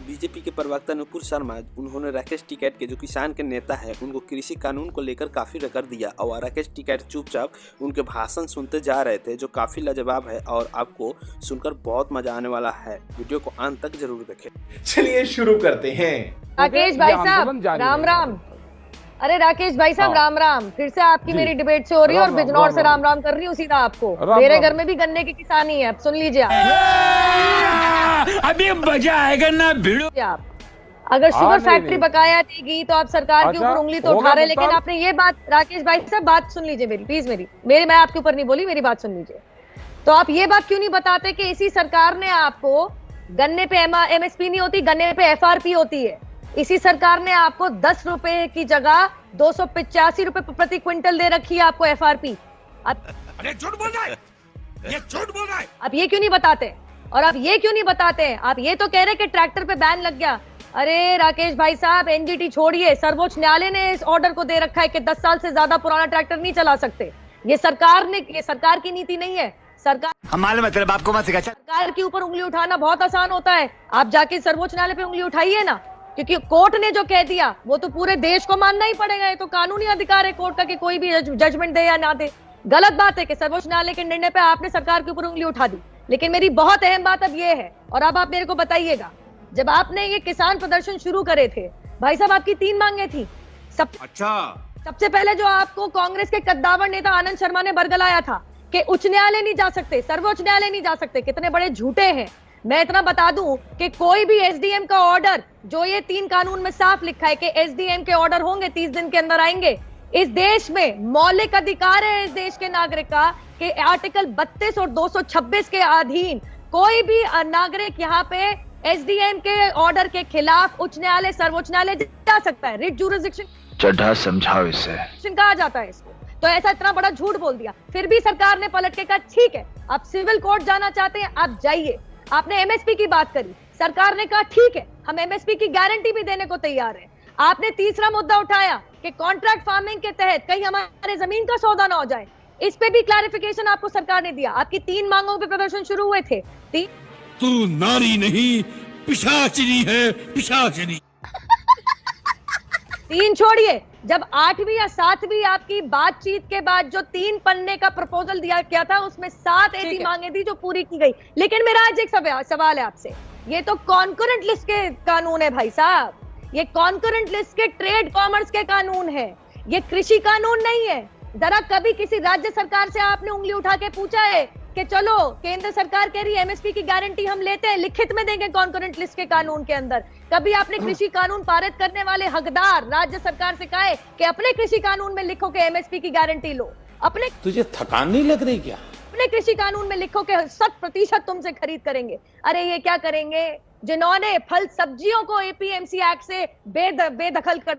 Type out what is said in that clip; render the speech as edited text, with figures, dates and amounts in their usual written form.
BJP के प्रवक्ता नुपुर शर्मा उन्होंने राकेश टिकैत के जो किसान के नेता है उनको कृषि कानून को लेकर काफ़ी रगड़ दिया और राकेश टिकैत चुपचाप उनके भाषण सुनते जा रहे थे, जो काफ़ी लाजवाब है और आपको सुनकर बहुत मजा आने वाला है। वीडियो को अंत तक जरूर देखें। चलिए शुरू करते हैं। राकेश भाई साहब राम राम। अरे राकेश भाई साहब राम राम। फिर से आपकी मेरी डिबेट से हो रही है और बिजनौर से राम राम कर रही हूँ सीधा आपको। मेरे घर में भी गन्ने की किसानी है, अब सुन लीजिए आप। अभी मजा आएगा ना भिड़ो। आप अगर शुगर फैक्ट्री बकाया देगी तो आप सरकार के ऊपर उंगली तो उठा रहे, लेकिन आपने ये बात, राकेश भाई साहब बात सुन लीजिए मेरी, प्लीज मेरी मैं आपके ऊपर नहीं बोली, मेरी बात सुन लीजिए। तो आप ये बात क्यों नहीं बताते कि इसी सरकार ने आपको गन्ने पे MSP नहीं होती, गन्ने पे FRP होती है। इसी सरकार ने आपको 10 रुपए की जगह 285 रुपए प्रति क्विंटल दे रखी है आपको FRP। अरे झूठ बोल रहा है, ये झूठ बोल रहा है। आप ये क्यों नहीं बताते? और आप ये क्यों नहीं बताते? आप ये तो कह रहे कि ट्रैक्टर पे बैन लग गया। अरे राकेश भाई साहब, NGT छोड़िए, सर्वोच्च न्यायालय ने इस ऑर्डर को दे रखा है कि 10 साल से ज्यादा पुराना ट्रैक्टर नहीं चला सकते। ये सरकार की नीति नहीं है। हमारे मतलब आपको मत सिखा। सरकार के ऊपर उंगली उठाना बहुत आसान होता है। आप जाके सर्वोच्च न्यायालय पे उंगली उठाइए ना, क्योंकि कोर्ट ने जो कह दिया वो तो पूरे देश को मानना ही पड़ेगा। ये तो कानूनी अधिकार है कोर्ट का कि कोई भी जजमेंट दे या ना दे। गलत बात है कि सर्वोच्च न्यायालय के निर्णय पे आपने सरकार के ऊपर उंगली उठा दी। लेकिन मेरी बहुत अहम बात अब ये है, और अब आप मेरे को बताइएगा, जब आपने ये किसान प्रदर्शन शुरू करे थे भाई साहब, आपकी 3 मांगे थी। सबसे पहले जो आपको कांग्रेस के कद्दावर नेता आनंद शर्मा ने बरगलाया था कि उच्च न्यायालय नहीं जा सकते, सर्वोच्च न्यायालय नहीं जा सकते। कितने बड़े झूठे हैं। मैं इतना बता दूं कि कोई भी SDM का ऑर्डर, जो ये 3 कानून में साफ लिखा है कि SDM के ऑर्डर होंगे 30 दिन के अंदर आएंगे। इस देश में मौलिक अधिकार है इस देश के नागरिक का कि आर्टिकल 32 और 226 के अधीन कोई भी नागरिक यहाँ पे SDM के ऑर्डर के खिलाफ उच्च न्यायालय, सर्वोच्च न्यायालय जा सकता है। रिट जुरिसडिक्शन चढ़ा समझाओ इसे कहा जाता है इसको। तो ऐसा इतना बड़ा झूठ बोल दिया, फिर भी सरकार ने पलट के कहा ठीक है, आप सिविल कोर्ट जाना चाहते हैं आप जाइए। आपने MSP की बात करी, सरकार ने कहा ठीक है, हम MSP की गारंटी भी देने को तैयार हैं। आपने तीसरा मुद्दा उठाया कि कॉन्ट्रैक्ट फार्मिंग के तहत कहीं हमारे जमीन का सौदा ना हो जाए, इस पे भी क्लैरिफिकेशन आपको सरकार ने दिया। आपकी 3 मांगों पे प्रदर्शन शुरू हुए थे। तू नारी नहीं पिशाचिनी है, पिशाचिनी। 3 छोड़िए, जब 8वीं या 7वीं आपकी बातचीत के बाद जो 3 पन्ने का प्रपोजल दिया गया था, उसमें 7 ऐसी मांगे थी जो पूरी की गई। लेकिन मेरा आज एक सवाल है आपसे, ये तो कॉन्करेंट लिस्ट के कानून है भाई साहब, ये कॉन्करेंट लिस्ट के ट्रेड कॉमर्स के कानून है, ये कृषि कानून नहीं है। जरा कभी किसी राज्य सरकार से आपने उंगली उठा के पूछा है कि चलो केंद्र सरकार कह रही है MSP की गारंटी हम लेते हैं, लिखित में देंगे कॉन्करेंट लिस्ट के कानून के अंदर? कभी आपने कृषि कानून पारित करने वाले हकदार राज्य सरकार से कहा है कि अपने कृषि कानून में लिखो कि MSP की गारंटी लो? अपने तुझे थकान नहीं लग रही क्या? अपने कृषि कानून में लिखो कि 100% तुमसे खरीद करेंगे। अरे ये क्या करेंगे जिन्होंने फल सब्जियों को APMC एक्ट से बेदखल कर